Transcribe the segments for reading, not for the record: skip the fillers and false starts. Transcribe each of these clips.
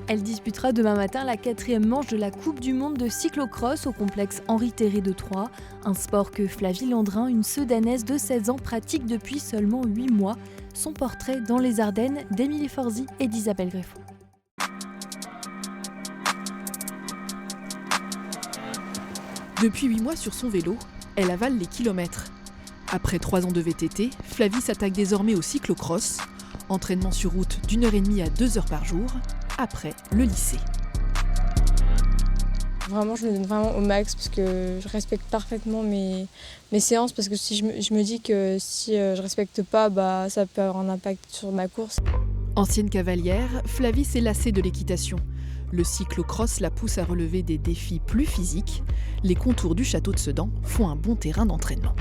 Elle disputera demain matin la 4e manche de la Coupe du Monde de cyclocross au complexe Henri Terré de Troyes, un sport que Flavie Landrin, une Sedanaise de 16 ans, pratique depuis seulement 8 mois. Son portrait dans les Ardennes d'Émilie Forzi et d'Isabelle Greffon. Depuis 8 mois sur son vélo, elle avale les kilomètres. Après 3 ans de VTT, Flavie s'attaque désormais au cyclocross, entraînement sur route d'1h30 à 2h par jour, après le lycée. Vraiment, je me donne vraiment au max parce que je respecte parfaitement mes séances, parce que si je me dis que si je respecte pas, ça peut avoir un impact sur ma course. Ancienne cavalière, Flavie s'est lassée de l'équitation. Le cyclocross la pousse à relever des défis plus physiques. Les contours du château de Sedan font un bon terrain d'entraînement.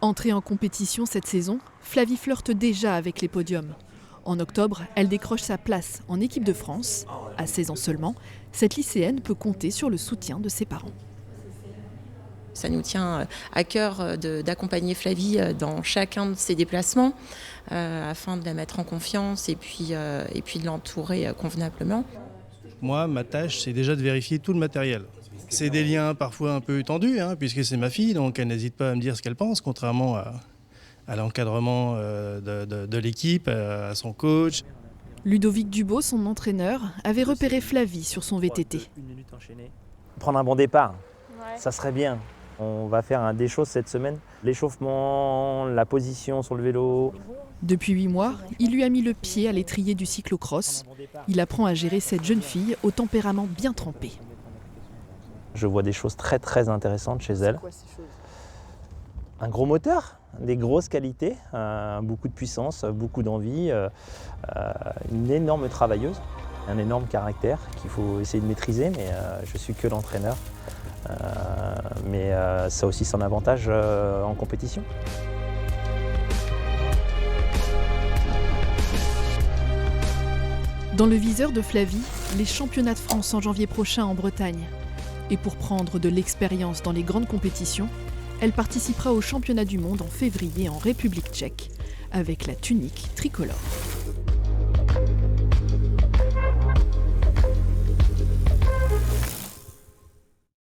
Entrée en compétition cette saison, Flavie flirte déjà avec les podiums. En octobre, elle décroche sa place en équipe de France. À 16 ans seulement, cette lycéenne peut compter sur le soutien de ses parents. Ça nous tient à cœur d'accompagner Flavie dans chacun de ses déplacements afin de la mettre en confiance et puis de l'entourer convenablement. Moi, ma tâche, c'est déjà de vérifier tout le matériel. C'est des liens parfois un peu tendus, puisque c'est ma fille, donc elle n'hésite pas à me dire ce qu'elle pense, contrairement à l'encadrement de l'équipe, à son coach. Ludovic Dubo, son entraîneur, avait repéré Flavie sur son VTT. Prendre un bon départ, ça serait bien. On va faire des choses cette semaine. L'échauffement, la position sur le vélo. Depuis 8 mois, il lui a mis le pied à l'étrier du cyclocross. Il apprend à gérer cette jeune fille au tempérament bien trempé. Je vois des choses très très intéressantes chez elle. Un gros moteur, des grosses qualités, beaucoup de puissance, beaucoup d'envie, une énorme travailleuse, un énorme caractère qu'il faut essayer de maîtriser, mais je suis que l'entraîneur. Mais ça a aussi son avantage en compétition. Dans le viseur de Flavie, les championnats de France en janvier prochain en Bretagne. Et pour prendre de l'expérience dans les grandes compétitions, elle participera au championnat du monde en février en République tchèque, avec la tunique tricolore.